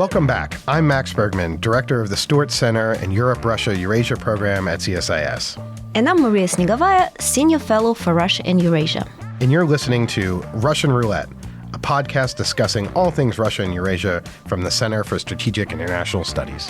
Welcome back. I'm Max Bergman, Director of the Stewart Center and Europe-Russia-Eurasia program at CSIS. And I'm Maria Snegovaya, Senior Fellow for Russia and Eurasia. And you're listening to Russian Roulette, a podcast discussing all things Russia and Eurasia from the Center for Strategic International Studies.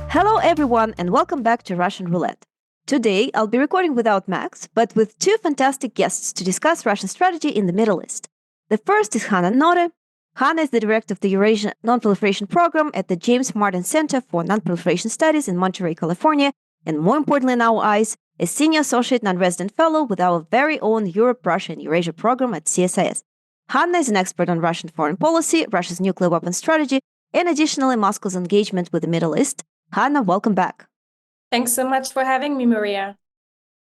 Hello, everyone, and welcome back to Russian Roulette. Today, I'll be recording without Max, but with two fantastic guests to discuss Russian strategy in the Middle East. The first is Hanna Notte. Hanna is the director of the Eurasian Non-Proliferation Program at the James Martin Center for Non-Proliferation Studies in Monterey, California, and more importantly in our eyes, a senior associate non-resident fellow with our very own Europe, Russia, and Eurasia program at CSIS. Hanna is an expert on Russian foreign policy, Russia's nuclear weapons strategy, and additionally Moscow's engagement with the Middle East. Hanna, welcome back. Thanks so much for having me, Maria.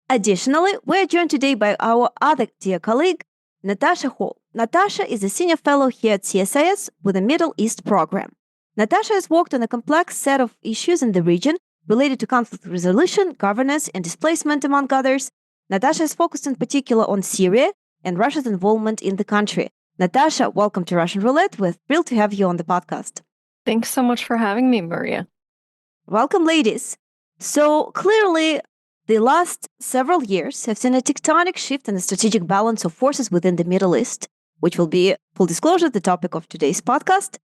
Additionally, we're joined today by our other dear colleague, Natasha Hall. Natasha is a senior fellow here at CSIS with a Middle East program. Natasha has worked on a complex set of issues in the region related to conflict resolution, governance, and displacement, among others. Natasha is focused in particular on Syria and Russia's involvement in the country. Natasha, welcome to Russian Roulette. We're thrilled to have you on the podcast. Thanks so much for having me, Maria. Welcome, ladies. So clearly, the last several years have seen a tectonic shift in the strategic balance of forces within the Middle East, which will be, full disclosure, the topic of today's podcast.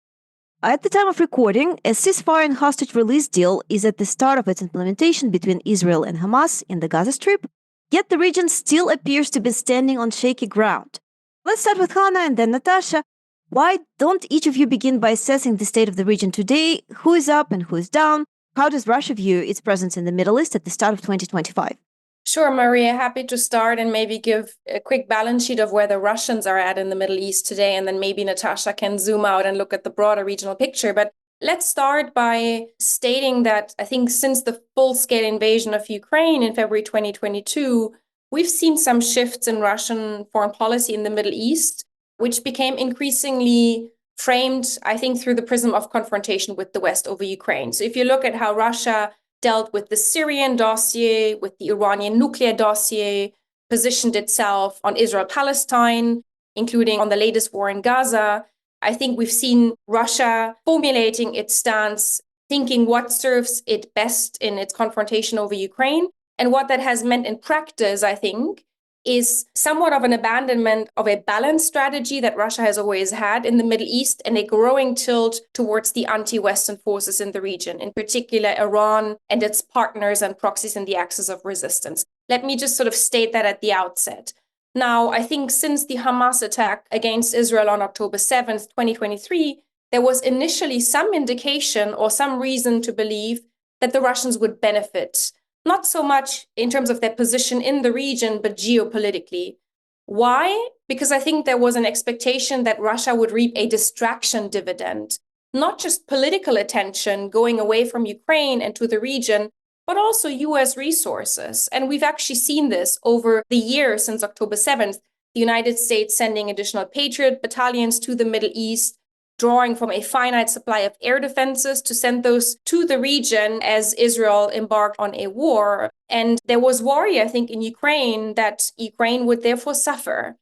At the time of recording, a ceasefire and hostage release deal is at the start of its implementation between Israel and Hamas in the Gaza Strip, yet the region still appears to be standing on shaky ground. Let's start with Hanna and then Natasha. Why don't each of you begin by assessing the state of the region today? Who is up and who is down? How does Russia view its presence in the Middle East at the start of 2025? Sure, Maria, happy to start and maybe give a quick balance sheet of where the Russians are at in the Middle East today, and then maybe Natasha can zoom out and look at the broader regional picture. But let's start by stating that I think since the full-scale invasion of Ukraine in February 2022, we've seen some shifts in Russian foreign policy in the Middle East, which became increasingly framed, I think, through the prism of confrontation with the West over Ukraine. So if you look at how Russia dealt with the Syrian dossier, with the Iranian nuclear dossier, positioned itself on Israel-Palestine, including on the latest war in Gaza, I think we've seen Russia formulating its stance, thinking what serves it best in its confrontation over Ukraine. And what that has meant in practice, I think, is somewhat of an abandonment of a balanced strategy that Russia has always had in the Middle East and a growing tilt towards the anti-Western forces in the region, in particular Iran and its partners and proxies in the axis of resistance. Let me just sort of state that at the outset. Now, I think since the Hamas attack against Israel on October 7th, 2023, there was initially some indication or some reason to believe that the Russians would benefit, not so much in terms of their position in the region, but geopolitically. Why? Because I think there was an expectation that Russia would reap a distraction dividend, not just political attention going away from Ukraine and to the region, but also US resources. And we've actually seen this over the years since October 7th, the United States sending additional Patriot battalions to the Middle East, drawing from a finite supply of air defenses to send those to the region as Israel embarked on a war. And there was worry, I think, in Ukraine that Ukraine would therefore suffer.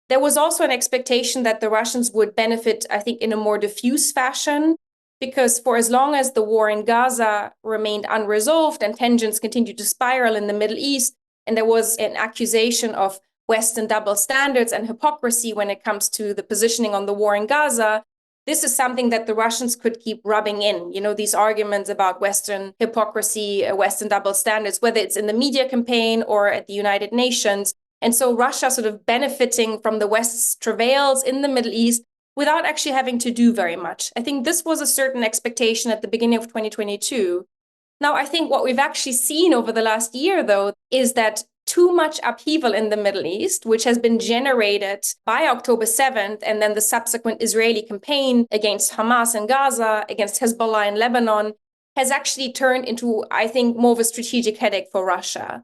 There was also an expectation that the Russians would benefit, I think, in a more diffuse fashion, because for as long as the war in Gaza remained unresolved and tensions continued to spiral in the Middle East, and there was an accusation of Western double standards and hypocrisy when it comes to the positioning on the war in Gaza, this is something that the Russians could keep rubbing in, these arguments about Western hypocrisy, Western double standards, whether it's in the media campaign or at the United Nations. And so Russia sort of benefiting from the West's travails in the Middle East without actually having to do very much. I think this was a certain expectation at the beginning of 2022. Now, I think what we've actually seen over the last year, though, is that too much upheaval in the Middle East, which has been generated by October 7th and then the subsequent Israeli campaign against Hamas in Gaza, against Hezbollah in Lebanon, has actually turned into, I think, more of a strategic headache for Russia.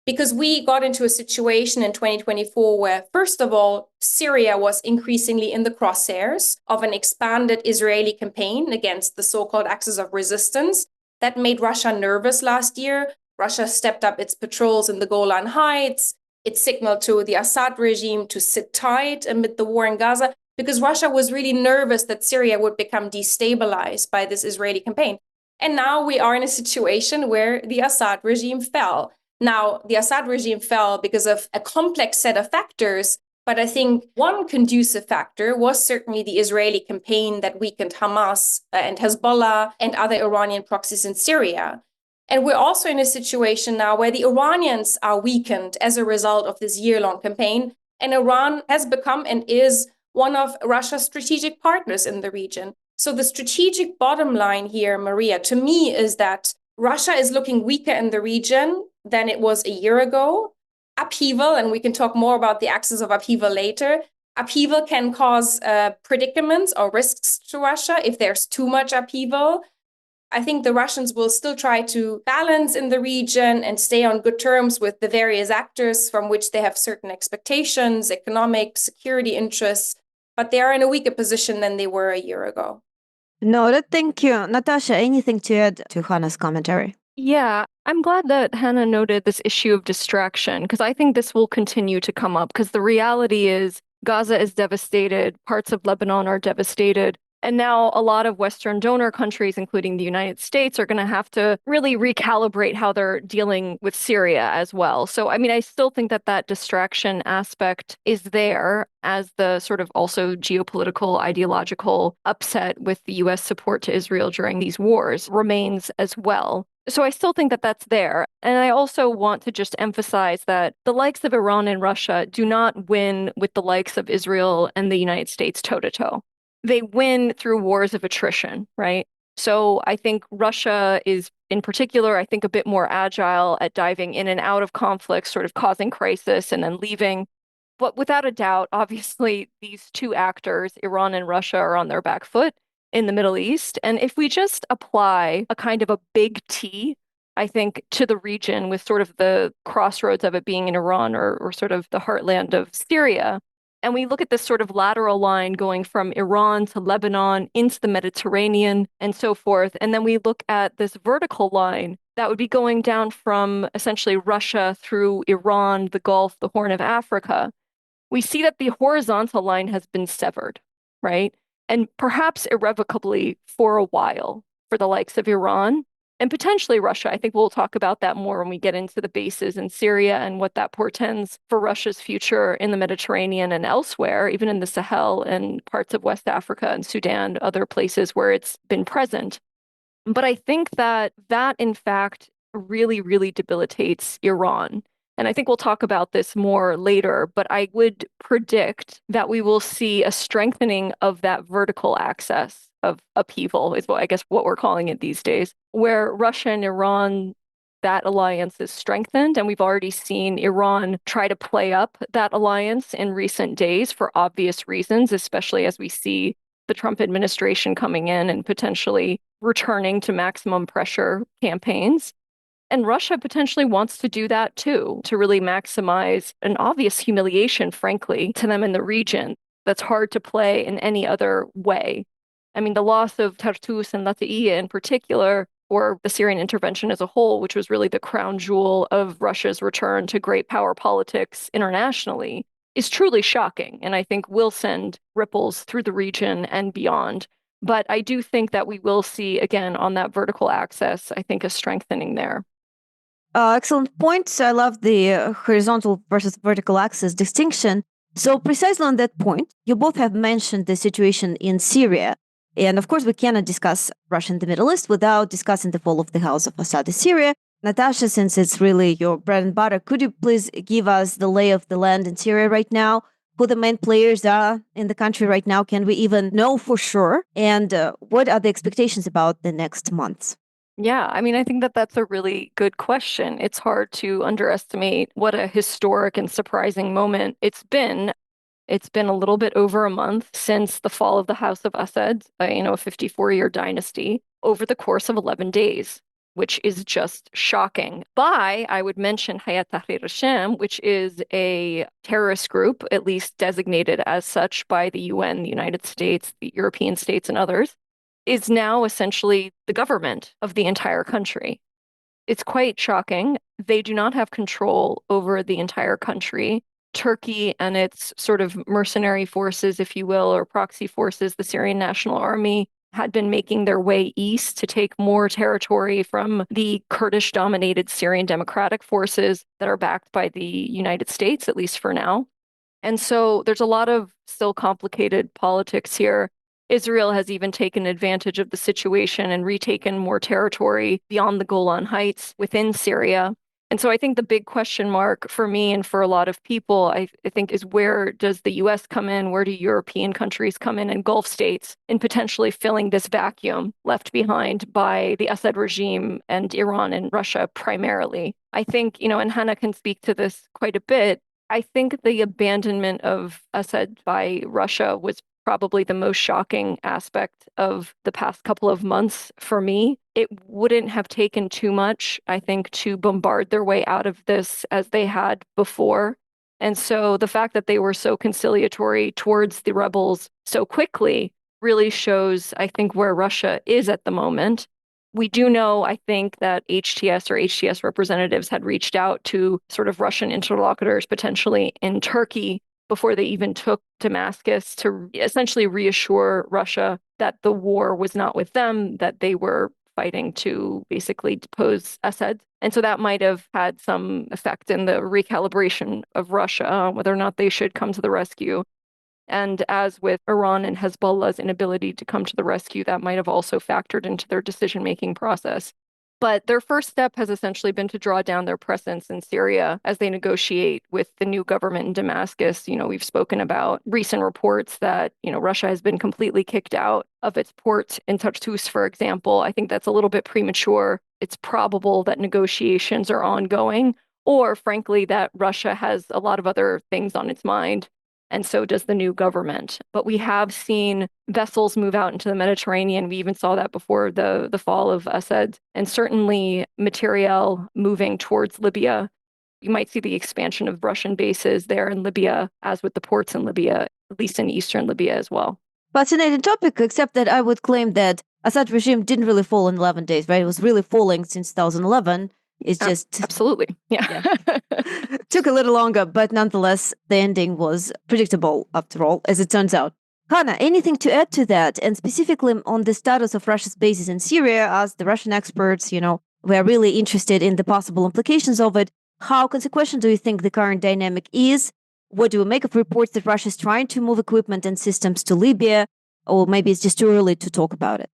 Because we got into a situation in 2024 where, first of all, Syria was increasingly in the crosshairs of an expanded Israeli campaign against the so-called axis of resistance. That made Russia nervous last year. Russia stepped up its patrols in the Golan Heights. It signaled to the Assad regime to sit tight amid the war in Gaza because Russia was really nervous that Syria would become destabilized by this Israeli campaign. And now we are in a situation where the Assad regime fell. Now, the Assad regime fell because of a complex set of factors, but I think one conducive factor was certainly the Israeli campaign that weakened Hamas and Hezbollah and other Iranian proxies in Syria. And we're also in a situation now where the Iranians are weakened as a result of this year-long campaign. And Iran has become and is one of Russia's strategic partners in the region. So the strategic bottom line here, Maria, to me is that Russia is looking weaker in the region than it was a year ago. Upheaval, and we can talk more about the axis of upheaval later. Upheaval can cause predicaments or risks to Russia if there's too much upheaval. I think the Russians will still try to balance in the region and stay on good terms with the various actors from which they have certain expectations, economic, security interests, but they are in a weaker position than they were a year ago. Noted. Thank you. Natasha, anything to add to Hanna's commentary? Yeah, I'm glad that Hanna noted this issue of distraction because I think this will continue to come up because the reality is Gaza is devastated, parts of Lebanon are devastated. And now a lot of Western donor countries, including the United States, are going to have to really recalibrate how they're dealing with Syria as well. So, I mean, I still think that that distraction aspect is there as the sort of also geopolitical, ideological upset with the US support to Israel during these wars remains as well. So I still think that that's there. And I also want to just emphasize that the likes of Iran and Russia do not win with the likes of Israel and the United States toe-to-toe. They win through wars of attrition, right? So I think Russia is, in particular, I think a bit more agile at diving in and out of conflicts, sort of causing crisis and then leaving. But without a doubt, obviously, these two actors, Iran and Russia, are on their back foot in the Middle East. And if we just apply a kind of a big T, I think, to the region with sort of the crossroads of it being in Iran or sort of the heartland of Syria, and we look at this sort of lateral line going from Iran to Lebanon into the Mediterranean and so forth. And then we look at this vertical line that would be going down from essentially Russia through Iran, the Gulf, the Horn of Africa. We see that the horizontal line has been severed, right? And perhaps irrevocably for a while for the likes of Iran and potentially Russia. I think we'll talk about that more when we get into the bases in Syria and what that portends for Russia's future in the Mediterranean and elsewhere, even in the Sahel and parts of West Africa and Sudan, other places where it's been present. But I think that in fact, really, really debilitates Iran. And I think we'll talk about this more later, but I would predict that we will see a strengthening of that vertical axis of upheaval, is what I guess what we're calling it these days, where Russia and Iran, that alliance is strengthened. And we've already seen Iran try to play up that alliance in recent days for obvious reasons, especially as we see the Trump administration coming in and potentially returning to maximum pressure campaigns. And Russia potentially wants to do that too, to really maximize an obvious humiliation, frankly, to them in the region that's hard to play in any other way. I mean, the loss of Tartus and Latakia in particular, or the Syrian intervention as a whole, which was really the crown jewel of Russia's return to great power politics internationally, is truly shocking. And I think will send ripples through the region and beyond. But I do think that we will see, again, on that vertical axis, I think a strengthening there. Excellent points. I love the horizontal versus vertical axis distinction. So precisely on that point, you both have mentioned the situation in Syria. And of course, we cannot discuss Russia and the Middle East without discussing the fall of the House of Assad in Syria. Natasha, since it's really your bread and butter, could you please give us the lay of the land in Syria right now? Who the main players are in the country right now? Can we even know for sure? And what are the expectations about the next months? Yeah, I mean, I think that that's a really good question. It's hard to underestimate what a historic and surprising moment it's been. It's been a little bit over a month since the fall of the House of Assad, a 54-year dynasty, over the course of 11 days, which is just shocking. I would mention Hayat Tahrir al-Sham, which is a terrorist group, at least designated as such by the UN, the United States, the European states, and others, is now essentially the government of the entire country. It's quite shocking. They do not have control over the entire country. Turkey and its sort of mercenary forces, if you will, or proxy forces, the Syrian National Army, had been making their way east to take more territory from the Kurdish-dominated Syrian Democratic Forces that are backed by the United States, at least for now. And so there's a lot of still complicated politics here. Israel has even taken advantage of the situation and retaken more territory beyond the Golan Heights within Syria. And so I think the big question mark for me and for a lot of people, I think, is where does the US come in? Where do European countries come in and Gulf states in potentially filling this vacuum left behind by the Assad regime and Iran and Russia primarily? I think, and Hanna can speak to this quite a bit. I think the abandonment of Assad by Russia was probably the most shocking aspect of the past couple of months for me. It wouldn't have taken too much, I think, to bombard their way out of this as they had before. And so the fact that they were so conciliatory towards the rebels so quickly really shows, I think, where Russia is at the moment. We do know, I think, that HTS representatives had reached out to sort of Russian interlocutors potentially in Turkey before they even took Damascus to essentially reassure Russia that the war was not with them, that they were fighting to basically depose Assad. And so that might have had some effect in the recalibration of Russia, whether or not they should come to the rescue. And as with Iran and Hezbollah's inability to come to the rescue, that might have also factored into their decision-making process. But their first step has essentially been to draw down their presence in Syria as they negotiate with the new government in Damascus. We've spoken about recent reports that, Russia has been completely kicked out of its port in Tartus, for example. I think that's a little bit premature. It's probable that negotiations are ongoing, or frankly, that Russia has a lot of other things on its mind. And so does the new government. But we have seen vessels move out into the Mediterranean. We even saw that before the fall of Assad, and certainly materiel moving towards Libya. You might see the expansion of Russian bases there in Libya, as with the ports in Libya, at least in eastern Libya as well. Fascinating topic, except that I would claim that Assad regime didn't really fall in 11 days, right? It was really falling since 2011. It's just absolutely, yeah. Took a little longer, but nonetheless, the ending was predictable after all, as it turns out. Hanna, anything to add to that, and specifically on the status of Russia's bases in Syria, as the Russian experts, we're really interested in the possible implications of it. How consequential do you think the current dynamic is? What do we make of reports that Russia is trying to move equipment and systems to Libya? Or maybe it's just too early to talk about it.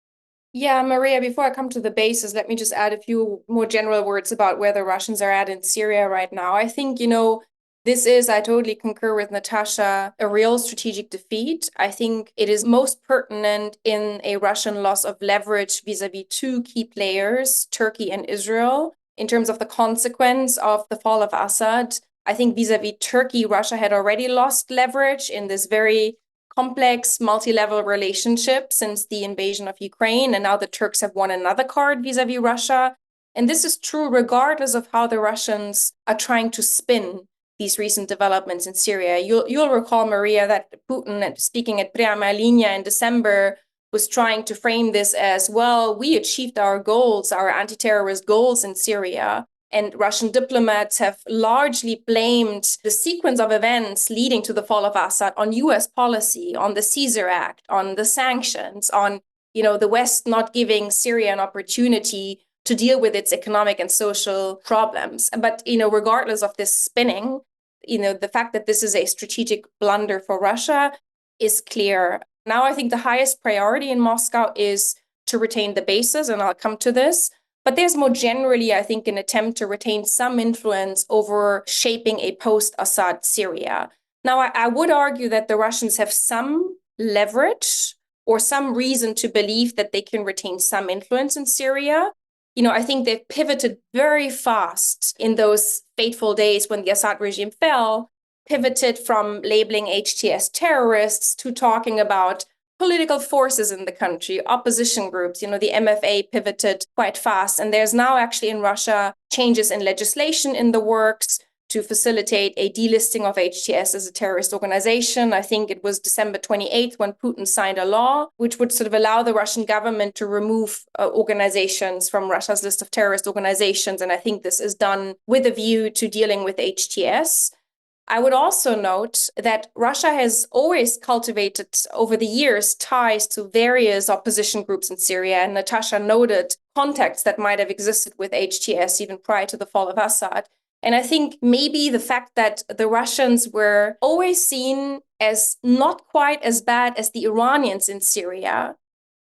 Yeah, Maria, before I come to the bases, let me just add a few more general words about where the Russians are at in Syria right now. I think, I totally concur with Natasha, a real strategic defeat. I think it is most pertinent in a Russian loss of leverage vis-a-vis two key players, Turkey and Israel, in terms of the consequence of the fall of Assad. I think vis-a-vis Turkey, Russia had already lost leverage in this very complex multi-level relationship since the invasion of Ukraine, and now the Turks have won another card vis-a-vis Russia. And this is true regardless of how the Russians are trying to spin these recent developments in Syria. You'll recall, Maria, that Putin, speaking at Prima Linea in December, was trying to frame this as, well, we achieved our goals, our anti-terrorist goals in Syria. And Russian diplomats have largely blamed the sequence of events leading to the fall of Assad on US policy, on the Caesar Act, on the sanctions, on the West not giving Syria an opportunity to deal with its economic and social problems. But regardless of this spinning, the fact that this is a strategic blunder for Russia is clear. Now I think the highest priority in Moscow is to retain the bases, and I'll come to this. But there's more generally, I think, an attempt to retain some influence over shaping a post-Assad Syria. Now, I would argue that the Russians have some leverage or some reason to believe that they can retain some influence in Syria. I think they've pivoted very fast in those fateful days when the Assad regime fell, pivoted from labeling HTS terrorists to talking about political forces in the country, opposition groups. The MFA pivoted quite fast. And there's now actually in Russia changes in legislation in the works to to facilitate a delisting of HTS as a terrorist organization. I think it was December 28th when Putin signed a law which would sort of allow the Russian government to remove organizations from Russia's list of terrorist organizations. And I think this is done with a view to dealing with HTS. I would also note that Russia has always cultivated over the years ties to various opposition groups in Syria. And Natasha noted contacts that might have existed with HTS even prior to the fall of Assad. And I think maybe the fact that the Russians were always seen as not quite as bad as the Iranians in Syria,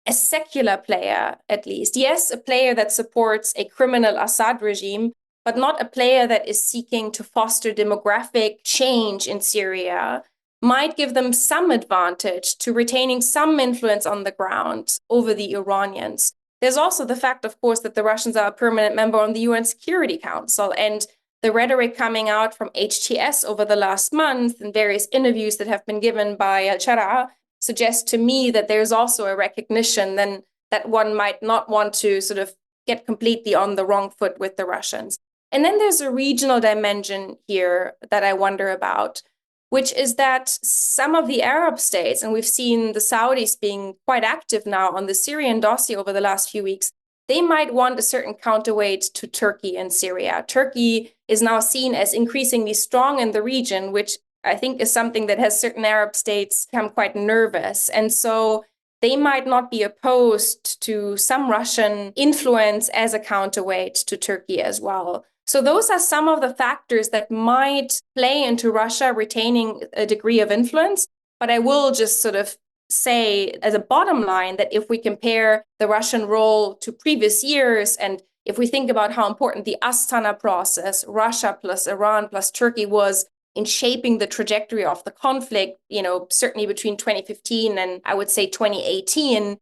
a secular player at least. Yes, a player that supports a criminal Assad regime, but not a player that is seeking to foster demographic change in Syria, might give them some advantage to retaining some influence on the ground over the Iranians. There's also the fact, of course, that the Russians are a permanent member on the UN Security Council, and the rhetoric coming out from HTS over the last month and various interviews that have been given by Al-Shara suggests to me that there's also a recognition then that one might not want to sort of get completely on the wrong foot with the Russians. And then there's a regional dimension here that I wonder about, which is that some of the Arab states, and we've seen the Saudis being quite active now on the Syrian dossier over the last few weeks, they might want a certain counterweight to Turkey and Syria. Turkey is now seen as increasingly strong in the region, which I think is something that has certain Arab states become quite nervous. And so they might not be opposed to some Russian influence as a counterweight to Turkey as well. So those are some of the factors that might play into Russia retaining a degree of influence. But I will just sort of say as a bottom line that if we compare the Russian role to previous years, and if we think about how important the Astana process, Russia plus Iran plus Turkey was in shaping the trajectory of the conflict, certainly between 2015 and I would say 2018,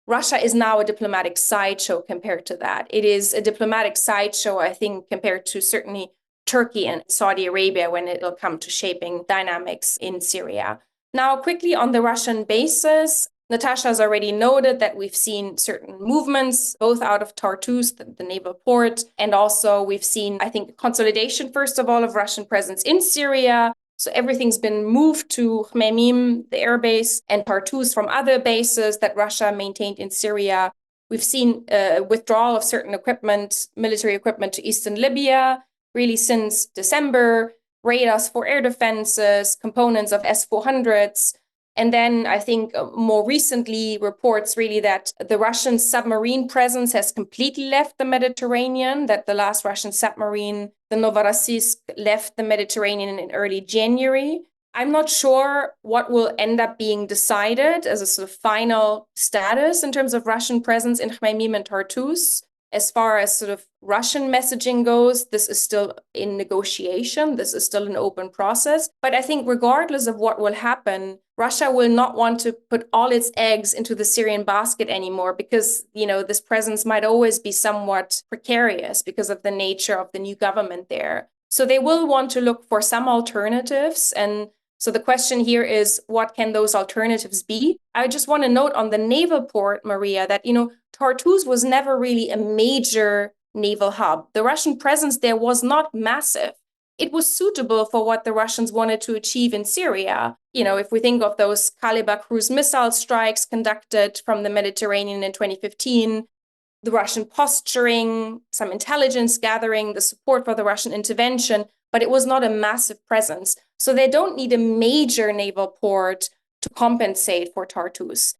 Russia is now a diplomatic sideshow compared to that. It is a diplomatic sideshow, I think, compared to certainly Turkey and Saudi Arabia when it'll come to shaping dynamics in Syria. Now, quickly on the Russian bases, Natasha has already noted that we've seen certain movements, both out of Tartus, the naval port, and also we've seen, I think, consolidation, first of all, of Russian presence in Syria. So everything's been moved to Khmeimim, the air base, and Tartus from other bases that Russia maintained in Syria. We've seen withdrawal of certain equipment, military equipment to eastern Libya, really since December, radars for air defenses, components of S-400s. And then I think more recently reports really that the Russian submarine presence has completely left the Mediterranean, that the last Russian submarine, the Novorossiysk, left the Mediterranean in early January. I'm not sure what will end up being decided as a sort of final status in terms of Russian presence in Khmeimim and Tartus. As far as sort of Russian messaging goes, this is still in negotiation. This is still an open process. But I think regardless of what will happen, Russia will not want to put all its eggs into the Syrian basket anymore because, this presence might always be somewhat precarious because of the nature of the new government there. So they will want to look for some alternatives. And so the question here is, what can those alternatives be? I just want to note on the naval port, Maria, that, Tartus was never really a major naval hub. The Russian presence there was not massive. It was suitable for what the Russians wanted to achieve in Syria. If we think of those Kalibr cruise missile strikes conducted from the Mediterranean in 2015, the Russian posturing, some intelligence gathering, the support for the Russian intervention, but it was not a massive presence. So they don't need a major naval port to compensate for Tartus.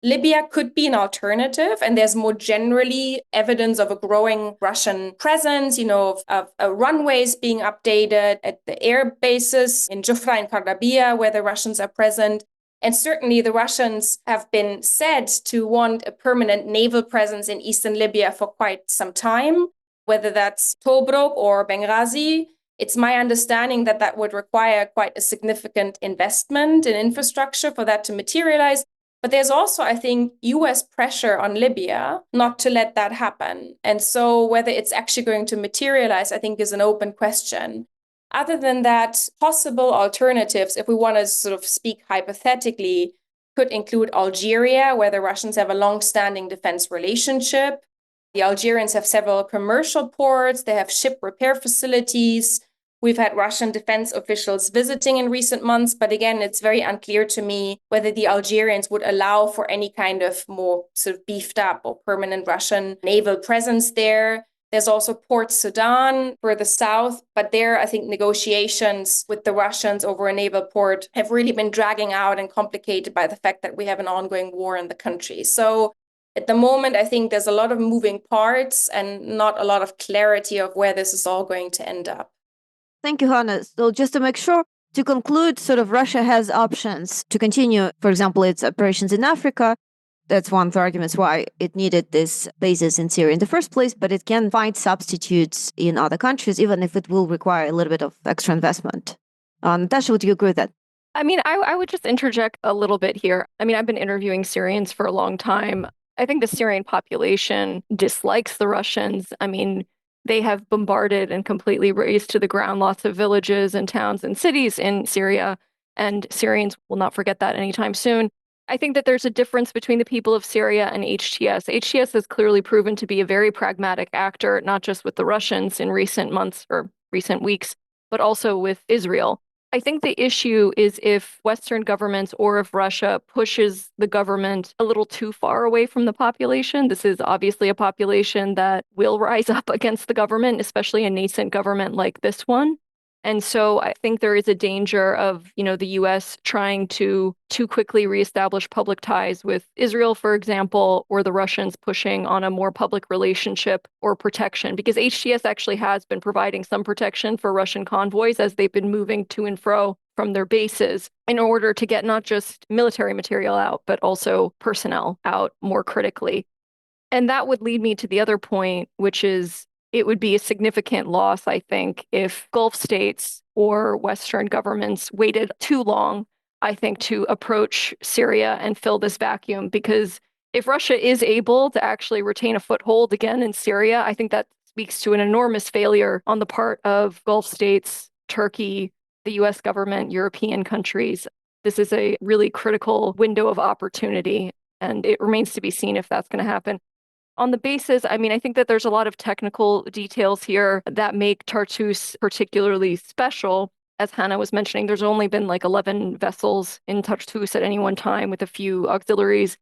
Libya could be an alternative, and there's more generally evidence of a growing Russian presence, of runways being updated at the air bases in Jufra and Kardabia, where the Russians are present. And certainly the Russians have been said to want a permanent naval presence in eastern Libya for quite some time, whether that's Tobruk or Benghazi. It's my understanding that that would require quite a significant investment in infrastructure for that to materialize. But there's also, I think, US pressure on Libya not to let that happen. And so whether it's actually going to materialize, I think, is an open question. Other than that, possible alternatives, if we want to sort of speak hypothetically, could include Algeria, where the Russians have a long-standing defense relationship. The Algerians have several commercial ports. They have ship repair facilities. We've had Russian defense officials visiting in recent months, but again, it's very unclear to me whether the Algerians would allow for any kind of more sort of beefed up or permanent Russian naval presence there. There's also Port Sudan further south, but there I think negotiations with the Russians over a naval port have really been dragging out and complicated by the fact that we have an ongoing war in the country. So at the moment, I think there's a lot of moving parts and not a lot of clarity of where this is all going to end up. Thank you, Hanna. So just to make sure, to conclude, sort of Russia has options to continue, for example, its operations in Africa. That's one of the arguments why it needed this bases in Syria in the first place, but it can find substitutes in other countries, even if it will require a little bit of extra investment. Natasha, would you agree with that? I mean, I would just interject a little bit here. I mean, I've been interviewing Syrians for a long time. I think the Syrian population dislikes the Russians. I mean, they have bombarded and completely razed to the ground lots of villages and towns and cities in Syria, and Syrians will not forget that anytime soon. I think that there's a difference between the people of Syria and HTS. HTS has clearly proven to be a very pragmatic actor, not just with the Russians in recent months or recent weeks, but also with Israel. I think the issue is if Western governments or if Russia pushes the government a little too far away from the population. This is obviously a population that will rise up against the government, especially a nascent government like this one. And so I think there is a danger of, the US trying to too quickly reestablish public ties with Israel, for example, or the Russians pushing on a more public relationship or protection, because HTS actually has been providing some protection for Russian convoys as they've been moving to and fro from their bases in order to get not just military material out, but also personnel out more critically. And that would lead me to the other point, which is it would be a significant loss, I think, if Gulf states or Western governments waited too long, I think, to approach Syria and fill this vacuum. Because if Russia is able to actually retain a foothold again in Syria, I think that speaks to an enormous failure on the part of Gulf states, Turkey, the US government, European countries. This is a really critical window of opportunity, and it remains to be seen if that's going to happen. On the basis, I mean, I think that there's a lot of technical details here that make Tartus particularly special. As Hanna was mentioning, there's only been like 11 vessels in Tartus at any one time with a few auxiliaries.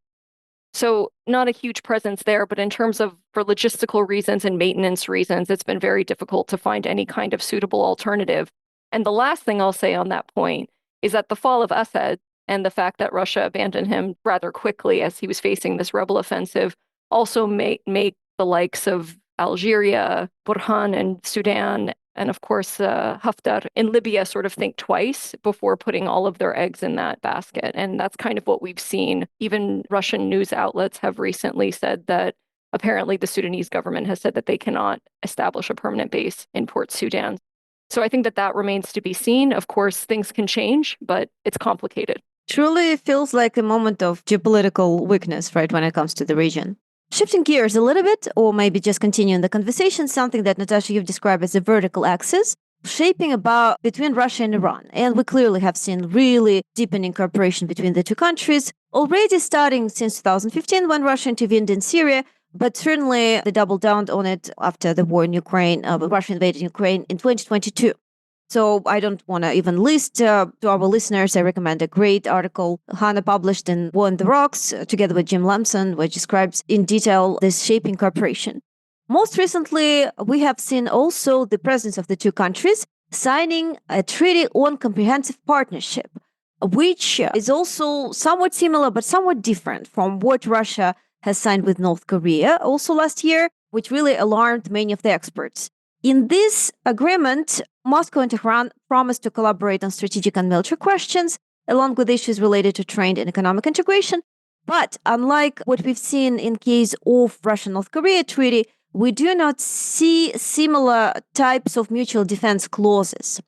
So not a huge presence there, but in terms of for logistical reasons and maintenance reasons, it's been very difficult to find any kind of suitable alternative. And the last thing I'll say on that point is that the fall of Assad and the fact that Russia abandoned him rather quickly as he was facing this rebel offensive also make the likes of Algeria, Burhan and Sudan, and of course Haftar in Libya sort of think twice before putting all of their eggs in that basket. And that's kind of what we've seen. Even Russian news outlets have recently said that apparently the Sudanese government has said that they cannot establish a permanent base in Port Sudan. So I think that remains to be seen. Of course, things can change, but it's complicated. Truly feels like a moment of geopolitical weakness, right, when it comes to the region. Shifting gears a little bit, or maybe just continuing the conversation, something that Natasha, you've described as a vertical axis, shaping about between Russia and Iran. And we clearly have seen really deepening cooperation between the two countries, already starting since 2015 when Russia intervened in Syria, but certainly they doubled down on it after the war in Ukraine, Russia invaded Ukraine in 2022. So I don't want to even list to our listeners. I recommend a great article Hanna published in War on the Rocks together with Jim Lamson, which describes in detail this shaping cooperation. Most recently, we have seen also the presence of the two countries signing a treaty on comprehensive partnership, which is also somewhat similar but somewhat different from what Russia has signed with North Korea also last year, which really alarmed many of the experts. In this agreement, Moscow and Tehran promised to collaborate on strategic and military questions, along with issues related to trade and economic integration. But unlike what we've seen in case of Russia-North Korea treaty, we do not see similar types of mutual defense clauses.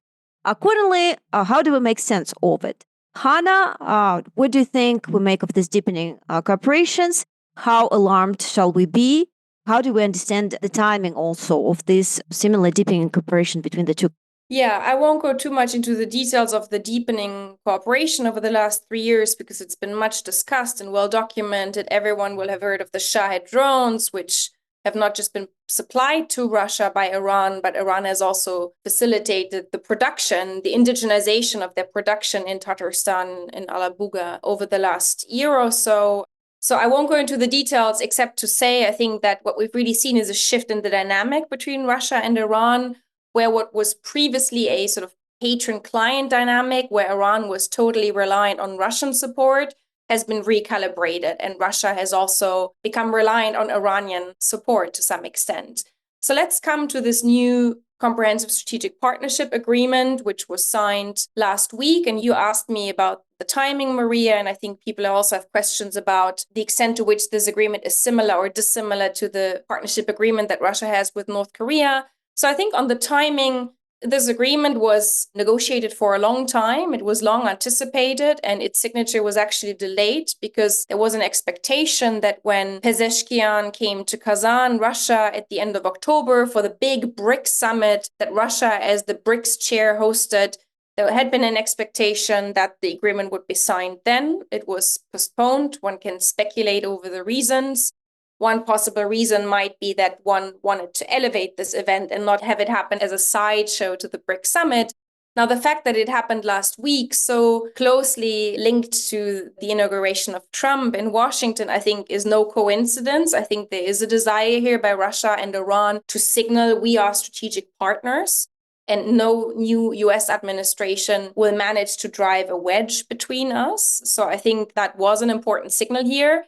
Accordingly, how do we make sense of it? Hanna, what do you think we make of this deepening cooperations? How alarmed shall we be? How do we understand the timing also of this similar deepening cooperation between the two? Yeah, I won't go too much into the details of the deepening cooperation over the last 3 years because it's been much discussed and well documented. Everyone will have heard of the Shahed drones, which have not just been supplied to Russia by Iran, but Iran has also facilitated the production, the indigenization of their production in Tatarstan, in Alabuga, over the last year or so. So I won't go into the details, except to say I think that what we've really seen is a shift in the dynamic between Russia and Iran, where what was previously a sort of patron-client dynamic, where Iran was totally reliant on Russian support, has been recalibrated, and Russia has also become reliant on Iranian support to some extent. So let's come to this new Comprehensive Strategic Partnership Agreement, which was signed last week. And you asked me about the timing, Maria, and I think people also have questions about the extent to which this agreement is similar or dissimilar to the partnership agreement that Russia has with North Korea. So I think on the timing, this agreement was negotiated for a long time. It was long anticipated, and its signature was actually delayed because there was an expectation that when Pezeshkian came to Kazan, Russia, at the end of October for the big BRICS summit that Russia, as the BRICS chair, hosted, there had been an expectation that the agreement would be signed then. It was postponed. One can speculate over the reasons. One possible reason might be that one wanted to elevate this event and not have it happen as a sideshow to the BRICS summit. Now, the fact that it happened last week, so closely linked to the inauguration of Trump in Washington, I think is no coincidence. I think there is a desire here by Russia and Iran to signal we are strategic partners, and no new US administration will manage to drive a wedge between us. So I think that was an important signal here.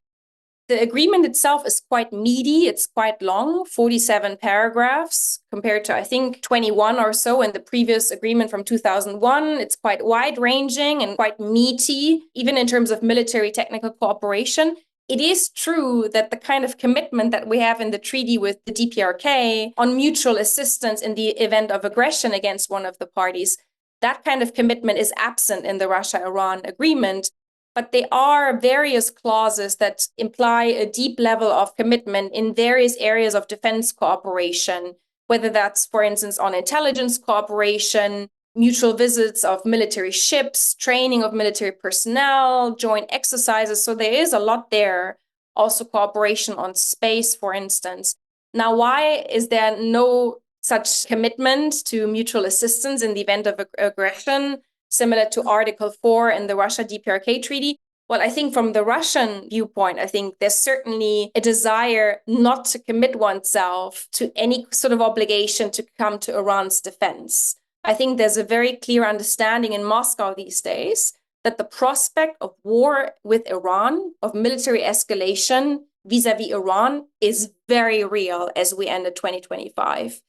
The agreement itself is quite meaty. It's quite long, 47 paragraphs compared to, I think, 21 or so in the previous agreement from 2001. It's quite wide-ranging and quite meaty, even in terms of military technical cooperation. It is true that the kind of commitment that we have in the treaty with the DPRK on mutual assistance in the event of aggression against one of the parties, that kind of commitment is absent in the Russia-Iran agreement. But there are various clauses that imply a deep level of commitment in various areas of defense cooperation, whether that's, for instance, on intelligence cooperation, mutual visits of military ships, training of military personnel, joint exercises. So there is a lot there. Also cooperation on space, for instance. Now, why is there no such commitment to mutual assistance in the event of aggression, similar to Article 4 in the Russia-DPRK treaty? Well, I think from the Russian viewpoint, I think there's certainly a desire not to commit oneself to any sort of obligation to come to Iran's defense. I think there's a very clear understanding in Moscow these days that the prospect of war with Iran, of military escalation vis-a-vis Iran, is very real as we enter 2025.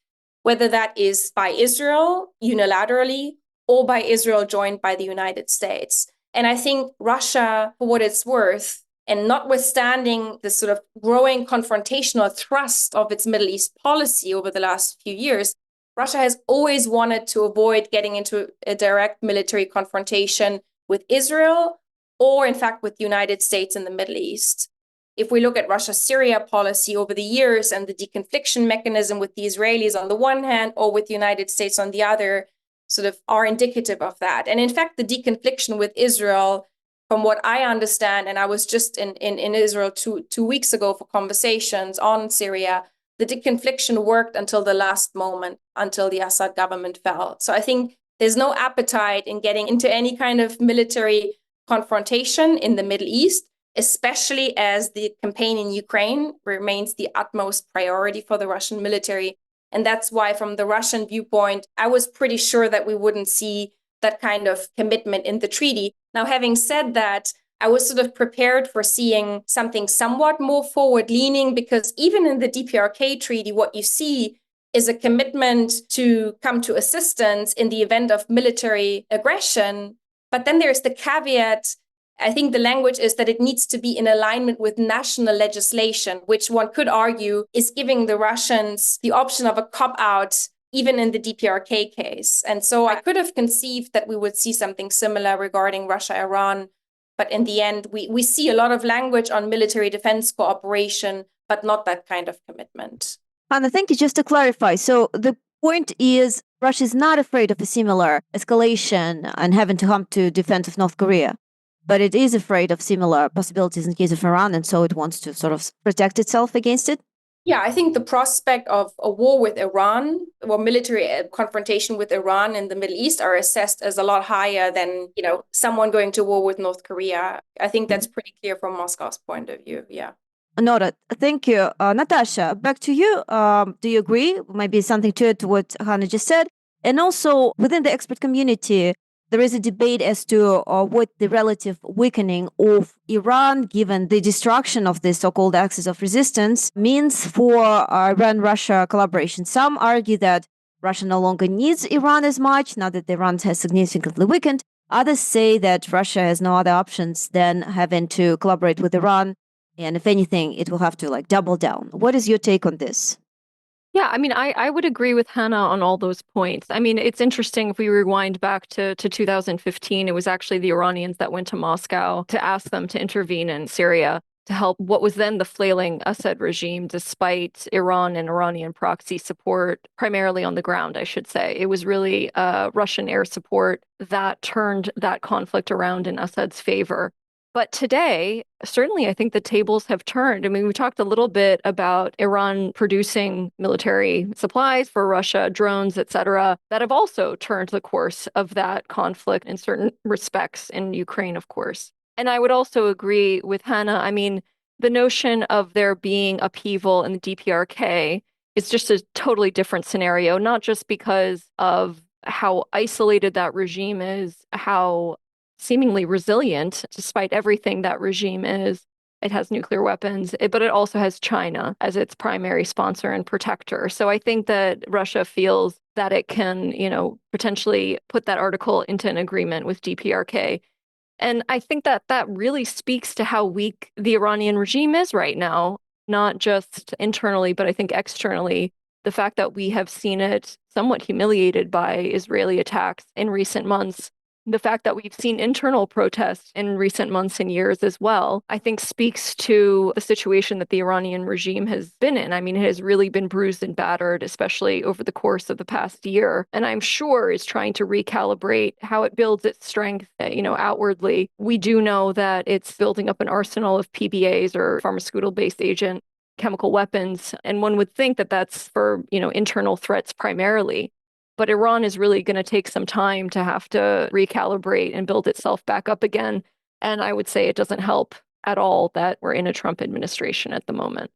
Whether that is by Israel unilaterally or by Israel joined by the United States. And I think Russia, for what it's worth, and notwithstanding the sort of growing confrontational thrust of its Middle East policy over the last few years, Russia has always wanted to avoid getting into a direct military confrontation with Israel or, in fact, with the United States in the Middle East. If we look at Russia-Syria policy over the years and the deconfliction mechanism with the Israelis on the one hand or with the United States on the other, sort of are indicative of that. And in fact, the deconfliction with Israel, from what I understand, and I was just in Israel two weeks ago for conversations on Syria, the deconfliction worked until the last moment, until the Assad government fell. So I think there's no appetite in getting into any kind of military confrontation in the Middle East, especially as the campaign in Ukraine remains the utmost priority for the Russian military. And that's why, from the Russian viewpoint, I was pretty sure that we wouldn't see that kind of commitment in the treaty. Now, having said that, I was sort of prepared for seeing something somewhat more forward-leaning, because even in the DPRK treaty, what you see is a commitment to come to assistance in the event of military aggression. But then there's the caveat, I think the language is that it needs to be in alignment with national legislation, which one could argue is giving the Russians the option of a cop-out, even in the DPRK case. And so I could have conceived that we would see something similar regarding Russia-Iran. But in the end, we see a lot of language on military defense cooperation, but not that kind of commitment. Hanna, thank you. Just to clarify, so the point is Russia is not afraid of a similar escalation and having to come to defense of North Korea, but it is afraid of similar possibilities in case of Iran, and so it wants to sort of protect itself against it? Yeah, I think the prospect of a war with Iran or military confrontation with Iran in the Middle East are assessed as a lot higher than, someone going to war with North Korea. I think that's pretty clear from Moscow's point of view. Yeah. Noted. Thank you. Natasha, back to you. Do you agree? Maybe something to add to what Hanna just said. And also, within the expert community, there is a debate as to what the relative weakening of Iran, given the destruction of the so-called axis of resistance, means for Iran-Russia collaboration. Some argue that Russia no longer needs Iran as much, now that Iran has significantly weakened. Others say that Russia has no other options than having to collaborate with Iran, and if anything, it will have to double down. What is your take on this? Yeah, I mean, I would agree with Hannah on all those points. I mean, it's interesting if we rewind back to 2015, it was actually the Iranians that went to Moscow to ask them to intervene in Syria to help what was then the flailing Assad regime, despite Iran and Iranian proxy support, primarily on the ground, I should say. It was really Russian air support that turned that conflict around in Assad's favor. But today, certainly, I think the tables have turned. I mean, we talked a little bit about Iran producing military supplies for Russia, drones, etc., that have also turned the course of that conflict in certain respects in Ukraine, of course. And I would also agree with Hannah. I mean, the notion of there being upheaval in the DPRK is just a totally different scenario, not just because of how isolated that regime is, how seemingly resilient despite everything that regime is. It has nuclear weapons, but it also has China as its primary sponsor and protector. So I think that Russia feels that it can, potentially put that article into an agreement with DPRK. And I think that that really speaks to how weak the Iranian regime is right now, not just internally, but I think externally. The fact that we have seen it somewhat humiliated by Israeli attacks in recent months, the fact that we've seen internal protests in recent months and years as well, I think speaks to the situation that the Iranian regime has been in. I mean, it has really been bruised and battered, especially over the course of the past year. And I'm sure is trying to recalibrate how it builds its strength, outwardly. We do know that it's building up an arsenal of PBAs or pharmaceutical-based agent chemical weapons. And one would think that that's for, internal threats primarily. But Iran is really going to take some time to have to recalibrate and build itself back up again. And I would say it doesn't help at all that we're in a Trump administration at the moment.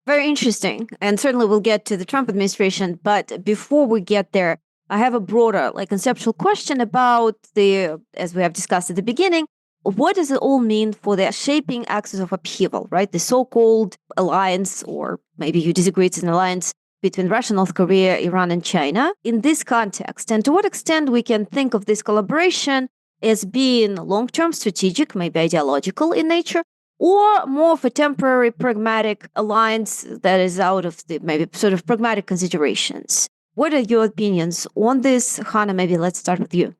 Very interesting. And certainly we'll get to the Trump administration. But before we get there, I have a broader, conceptual question about as we have discussed at the beginning, what does it all mean for the shaping axis of upheaval, right? The so-called alliance, or maybe you disagree, it's an alliance between Russia, North Korea, Iran, and China in this context? And to what extent we can think of this collaboration as being long-term strategic, maybe ideological in nature, or more of a temporary pragmatic alliance that is out of the maybe sort of pragmatic considerations? What are your opinions on this? Hanna, maybe let's start with you.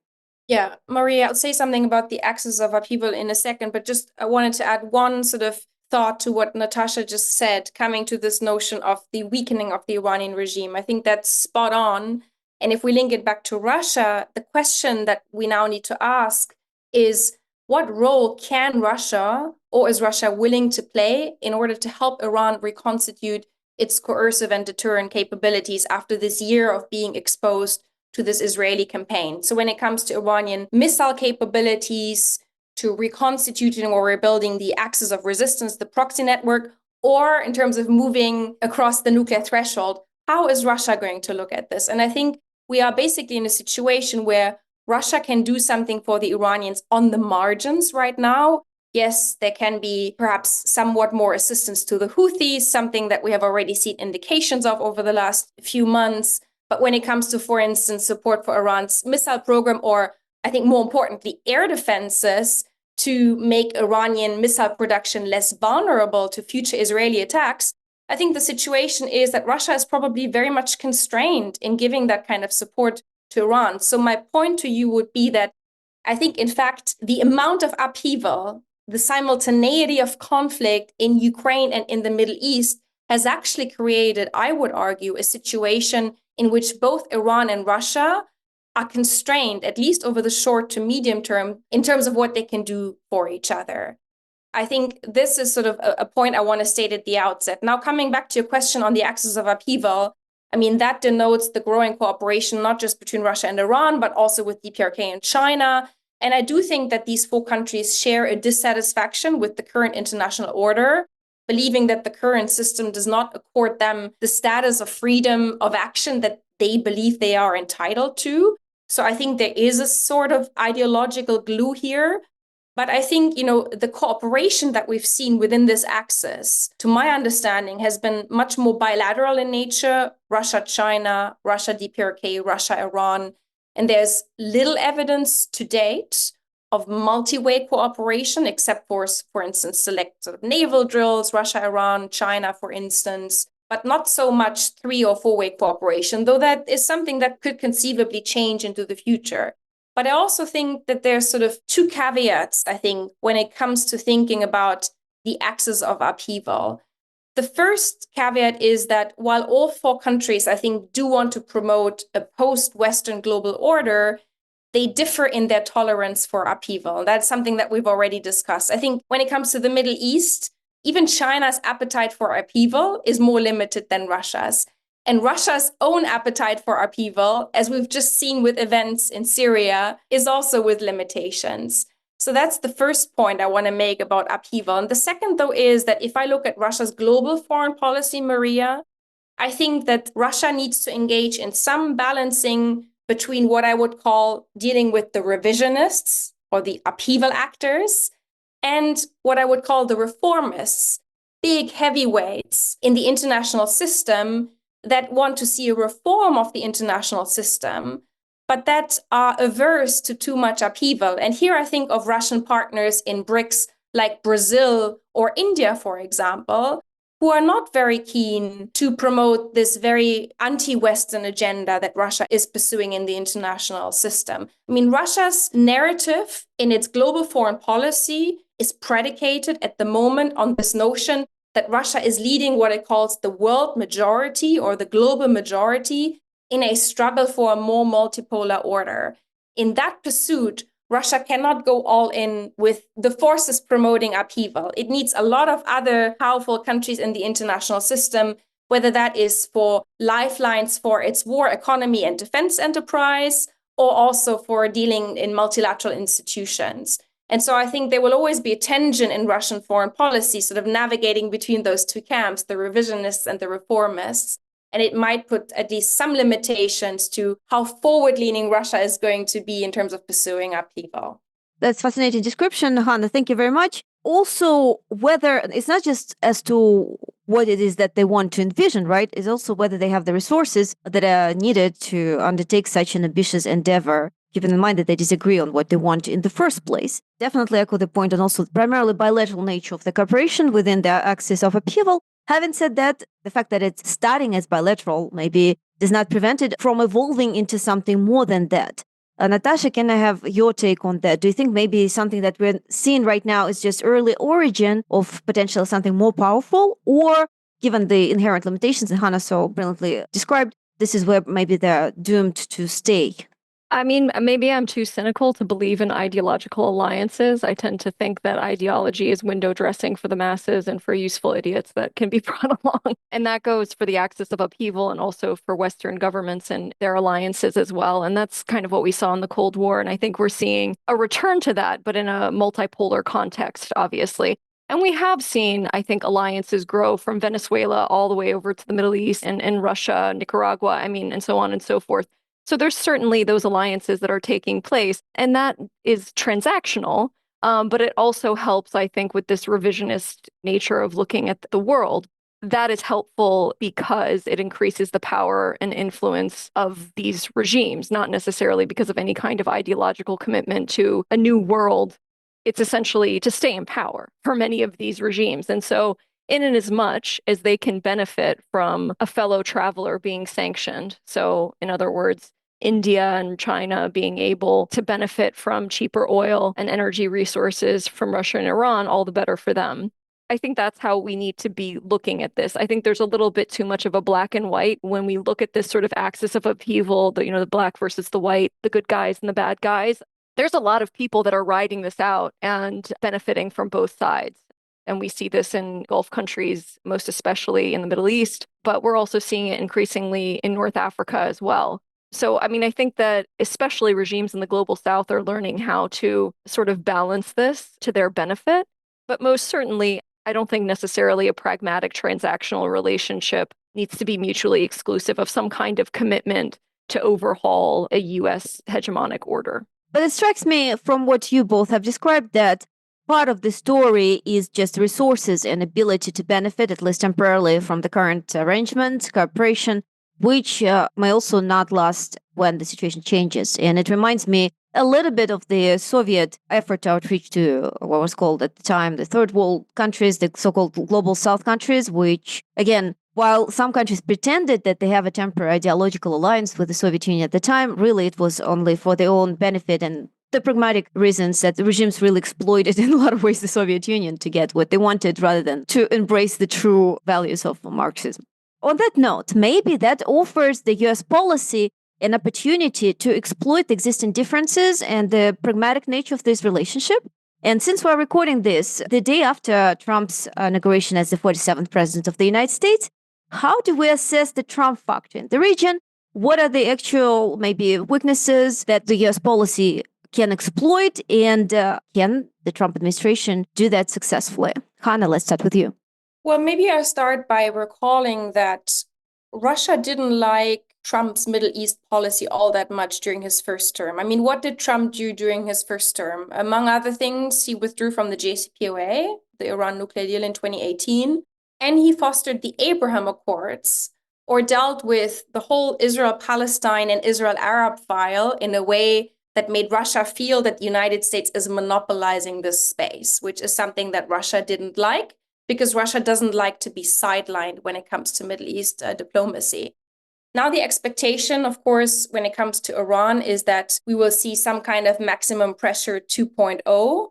Yeah, Maria, I'll say something about the axis of upheaval in a second, but just I wanted to add one sort of thought to what Natasha just said, coming to this notion of the weakening of the Iranian regime. I think that's spot on. And if we link it back to Russia, the question that we now need to ask is, what role can Russia, or is Russia willing to play in order to help Iran reconstitute its coercive and deterrent capabilities after this year of being exposed to this Israeli campaign? So when it comes to Iranian missile capabilities, to reconstituting or rebuilding the axis of resistance, the proxy network, or in terms of moving across the nuclear threshold, how is Russia going to look at this? And I think we are basically in a situation where Russia can do something for the Iranians on the margins right now. Yes, there can be perhaps somewhat more assistance to the Houthis, something that we have already seen indications of over the last few months. But when it comes to, for instance, support for Iran's missile program, or I think more importantly, air defenses to make Iranian missile production less vulnerable to future Israeli attacks, I think the situation is that Russia is probably very much constrained in giving that kind of support to Iran. So my point to you would be that I think, in fact, the amount of upheaval, the simultaneity of conflict in Ukraine and in the Middle East has actually created, I would argue, a situation in which both Iran and Russia are constrained, at least over the short to medium term, in terms of what they can do for each other. I think this is sort of a point I want to state at the outset. Now, coming back to your question on the axis of upheaval, I mean, that denotes the growing cooperation, not just between Russia and Iran, but also with DPRK and China. And I do think that these four countries share a dissatisfaction with the current international order, believing that the current system does not accord them the status of freedom of action that they believe they are entitled to. So I think there is a sort of ideological glue here. But I think, the cooperation that we've seen within this axis, to my understanding, has been much more bilateral in nature. Russia, China, Russia, DPRK, Russia, Iran. And there's little evidence to date of multi-way cooperation, except for instance, select sort of naval drills, Russia, Iran, China, for instance, but not so much 3 or 4-way cooperation, though that is something that could conceivably change into the future. But I also think that there's sort of 2 caveats, I think, when it comes to thinking about the axis of upheaval. The first caveat is that while all 4 countries, I think, do want to promote a post-Western global order, they differ in their tolerance for upheaval. That's something that we've already discussed. I think when it comes to the Middle East, even China's appetite for upheaval is more limited than Russia's. And Russia's own appetite for upheaval, as we've just seen with events in Syria, is also with limitations. So that's the first point I want to make about upheaval. And the second, though, is that if I look at Russia's global foreign policy, Maria, I think that Russia needs to engage in some balancing between what I would call dealing with the revisionists or the upheaval actors and what I would call the reformists, big heavyweights in the international system that want to see a reform of the international system, but that are averse to too much upheaval. And here I think of Russian partners in BRICS like Brazil or India, for example, who are not very keen to promote this very anti-Western agenda that Russia is pursuing in the international system. I mean, Russia's narrative in its global foreign policy is predicated at the moment on this notion that Russia is leading what it calls the world majority or the global majority in a struggle for a more multipolar order. In that pursuit, Russia cannot go all in with the forces promoting upheaval. It needs a lot of other powerful countries in the international system, whether that is for lifelines for its war economy and defense enterprise, or also for dealing in multilateral institutions. And so I think there will always be a tension in Russian foreign policy, sort of navigating between those 2 camps, the revisionists and the reformists. And it might put at least some limitations to how forward-leaning Russia is going to be in terms of pursuing upheaval. That's fascinating description, Hanna. Thank you very much. Also, whether it's not just as to what it is that they want to envision, right? It's also whether they have the resources that are needed to undertake such an ambitious endeavor, given in mind that they disagree on what they want in the first place. Definitely echo the point, and also primarily bilateral nature of the cooperation within the axis of upheaval. Having said that, the fact that it's starting as bilateral maybe does not prevent it from evolving into something more than that. Natasha, can I have your take on that? Do you think maybe something that we're seeing right now is just early origin of potentially something more powerful? Or, given the inherent limitations that Hanna so brilliantly described, this is where maybe they're doomed to stay? I mean, maybe I'm too cynical to believe in ideological alliances. I tend to think that ideology is window dressing for the masses and for useful idiots that can be brought along. And that goes for the axis of upheaval and also for Western governments and their alliances as well. And that's kind of what we saw in the Cold War. And I think we're seeing a return to that, but in a multipolar context, obviously. And we have seen, I think, alliances grow from Venezuela all the way over to the Middle East and Russia, Nicaragua, and so on and so forth. So there's certainly those alliances that are taking place, and that is transactional, but it also helps, I think, with this revisionist nature of looking at the world. That is helpful because it increases the power and influence of these regimes, not necessarily because of any kind of ideological commitment to a new world. It's essentially to stay in power for many of these regimes. And so in as much as they can benefit from a fellow traveler being sanctioned. So, in other words, India and China being able to benefit from cheaper oil and energy resources from Russia and Iran, all the better for them. I think that's how we need to be looking at this. I think there's a little bit too much of a black and white when we look at this sort of axis of upheaval, the black versus the white, the good guys and the bad guys. there's a lot of people that are riding this out and benefiting from both sides. And we see this in Gulf countries, most especially in the Middle East, but we're also seeing it increasingly in North Africa as well. So, I mean, I think that especially regimes in the global south are learning how to sort of balance this to their benefit. But most certainly, I don't think necessarily a pragmatic transactional relationship needs to be mutually exclusive of some kind of commitment to overhaul a US hegemonic order. But it strikes me from what you both have described that part of the story is just resources and ability to benefit, at least temporarily, from the current arrangement, cooperation, which may also not last when the situation changes. And it reminds me a little bit of the Soviet effort to outreach to what was called at the time the third world countries, the so-called global south countries, which, again, while some countries pretended that they have a temporary ideological alliance with the Soviet Union at the time, really it was only for their own benefit and the pragmatic reasons that the regimes really exploited in a lot of ways the Soviet Union to get what they wanted rather than to embrace the true values of Marxism. On that note, maybe that offers the US policy an opportunity to exploit the existing differences and the pragmatic nature of this relationship. And since we're recording this the day after Trump's inauguration as the 47th president of the United States, how do we assess the Trump factor in the region? What are the actual maybe weaknesses that the US policy can exploit? And can the Trump administration do that successfully? Hanna, let's start with you. Well, maybe I'll start by recalling that Russia didn't like Trump's Middle East policy all that much during his first term. I mean, what did Trump do during his first term? Among other things, he withdrew from the JCPOA, the Iran nuclear deal in 2018, and he fostered the Abraham Accords, or dealt with the whole Israel-Palestine and Israel-Arab file in a way that made Russia feel that the United States is monopolizing this space, which is something that Russia didn't like, because Russia doesn't like to be sidelined when it comes to Middle East diplomacy. Now, the expectation, of course, when it comes to Iran is that we will see some kind of maximum pressure 2.0,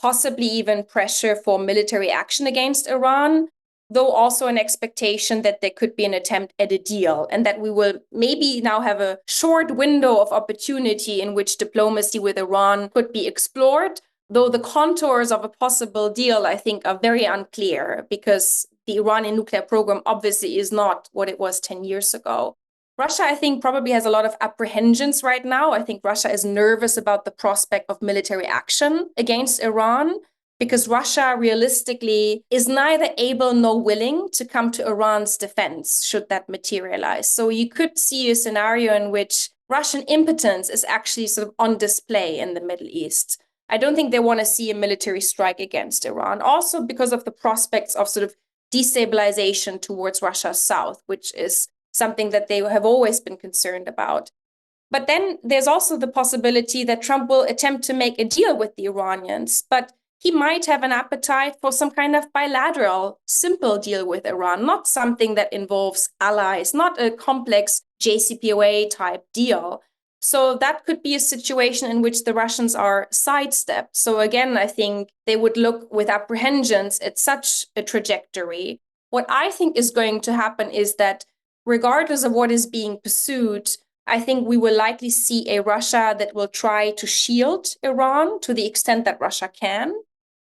possibly even pressure for military action against Iran, though also an expectation that there could be an attempt at a deal and that we will maybe now have a short window of opportunity in which diplomacy with Iran could be explored, though the contours of a possible deal, I think, are very unclear because the Iranian nuclear program obviously is not what it was 10 years ago. Russia, I think, probably has a lot of apprehensions right now. I think Russia is nervous about the prospect of military action against Iran because Russia realistically is neither able nor willing to come to Iran's defense should that materialize. So you could see a scenario in which Russian impotence is actually sort of on display in the Middle East. I don't think they want to see a military strike against Iran, also because of the prospects of sort of destabilization towards Russia's south, which is something that they have always been concerned about. But then there's also the possibility that Trump will attempt to make a deal with the Iranians, but he might have an appetite for some kind of bilateral, simple deal with Iran, not something that involves allies, not a complex JCPOA type deal. So that could be a situation in which the Russians are sidestepped. So again, I think they would look with apprehensions at such a trajectory. What I think is going to happen is that regardless of what is being pursued, I think we will likely see a Russia that will try to shield Iran to the extent that Russia can,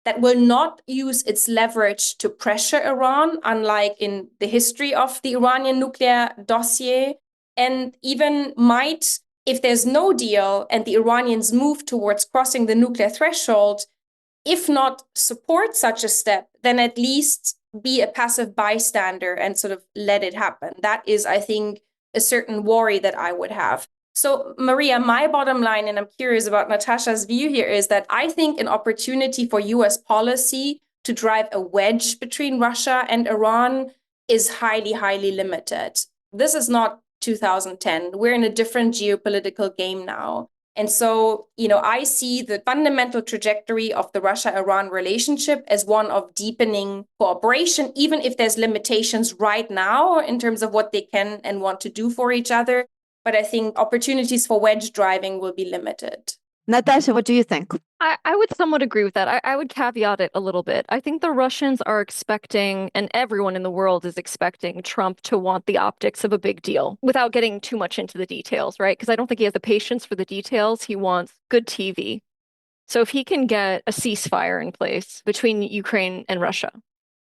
that will not use its leverage to pressure Iran, unlike in the history of the Iranian nuclear dossier, and even might, if there's no deal and the Iranians move towards crossing the nuclear threshold, if not support such a step, then at least be a passive bystander and sort of let it happen. That is, I think, a certain worry that I would have. So, Maria, my bottom line, and I'm curious about Natasha's view here, is that I think an opportunity for US policy to drive a wedge between Russia and Iran is highly, highly limited. This is not 2010. We're in a different geopolitical game now. And so, I see the fundamental trajectory of the Russia-Iran relationship as one of deepening cooperation, even if there's limitations right now in terms of what they can and want to do for each other. But I think opportunities for wedge driving will be limited. Natasha, what do you think? I would somewhat agree with that. I would caveat it a little bit. I think the Russians are expecting, and everyone in the world is expecting, Trump to want the optics of a big deal without getting too much into the details, right? Because I don't think he has the patience for the details. He wants good TV. So if he can get a ceasefire in place between Ukraine and Russia,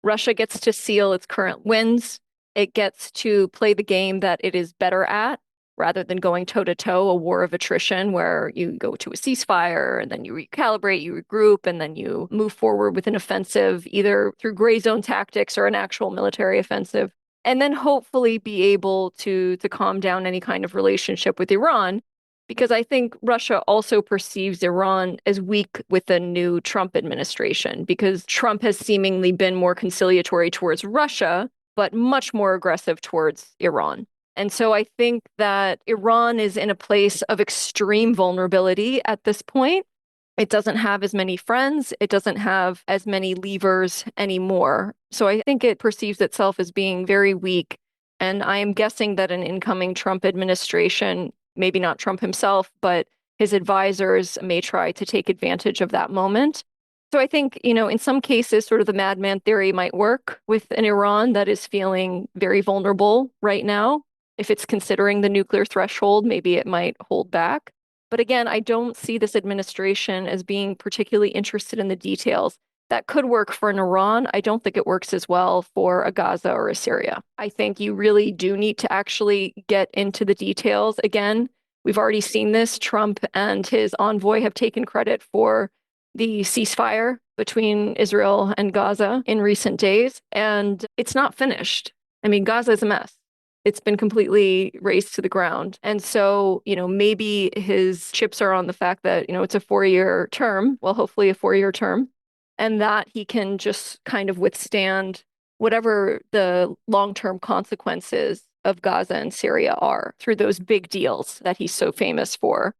Russia gets to seal its current wins. It gets to play the game that it is better at, rather than going toe-to-toe, a war of attrition where you go to a ceasefire and then you recalibrate, you regroup, and then you move forward with an offensive, either through gray zone tactics or an actual military offensive, and then hopefully be able to calm down any kind of relationship with Iran. Because I think Russia also perceives Iran as weak with the new Trump administration, because Trump has seemingly been more conciliatory towards Russia, but much more aggressive towards Iran. And so I think that Iran is in a place of extreme vulnerability at this point. It doesn't have as many friends. It doesn't have as many levers anymore. So I think it perceives itself as being very weak. And I am guessing that an incoming Trump administration, maybe not Trump himself, but his advisors may try to take advantage of that moment. So I think, in some cases, sort of the madman theory might work with an Iran that is feeling very vulnerable right now. If it's considering the nuclear threshold, maybe it might hold back. But again, I don't see this administration as being particularly interested in the details. That could work for an Iran. I don't think it works as well for a Gaza or a Syria. I think you really do need to actually get into the details. Again, we've already seen this. Trump and his envoy have taken credit for the ceasefire between Israel and Gaza in recent days, and it's not finished. I mean, Gaza is a mess. It's been completely razed to the ground. And so, maybe his chips are on the fact that, it's a 4-year term, well, hopefully a 4-year term, and that he can just kind of withstand whatever the long-term consequences of Gaza and Syria are through those big deals that he's so famous for.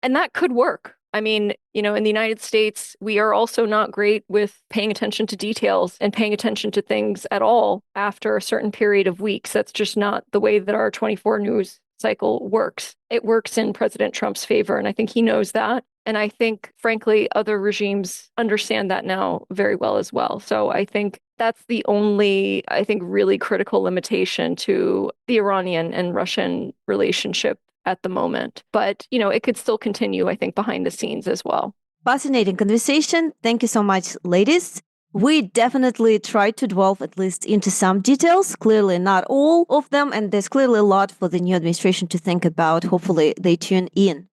And that could work. I mean, in the United States, we are also not great with paying attention to details and paying attention to things at all after a certain period of weeks. That's just not the way that our 24 news cycle works. It works in President Trump's favor, and I think he knows that. And I think, frankly, other regimes understand that now very well as well. So I think that's the only, really critical limitation to the Iranian and Russian relationship at the moment. But, it could still continue, I think, behind the scenes as well. Fascinating conversation. Thank you so much, ladies. We definitely tried to delve at least into some details, clearly not all of them, and there's clearly a lot for the new administration to think about. Hopefully they tune in.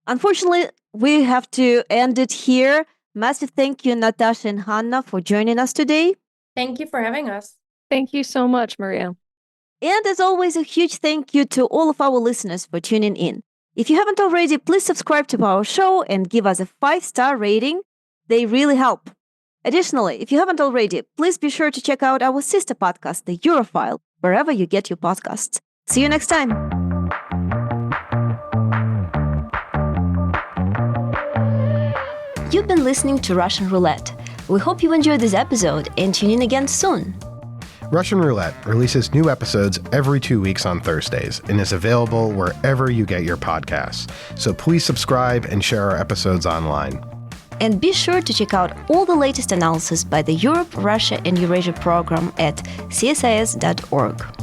Unfortunately, we have to end it here. Massive thank you, Natasha and Hanna, for joining us today. Thank you for having us. Thank you so much, Maria. And as always, a huge thank you to all of our listeners for tuning in. If you haven't already, please subscribe to our show and give us a 5-star rating. They really help. Additionally, if you haven't already, please be sure to check out our sister podcast, The Europhile, wherever you get your podcasts. See you next time. You've been listening to Russian Roulette. We hope you enjoyed this episode and tune in again soon. Russian Roulette releases new episodes every 2 weeks on Thursdays and is available wherever you get your podcasts. So please subscribe and share our episodes online. And be sure to check out all the latest analysis by the Europe, Russia, and Eurasia program at csis.org.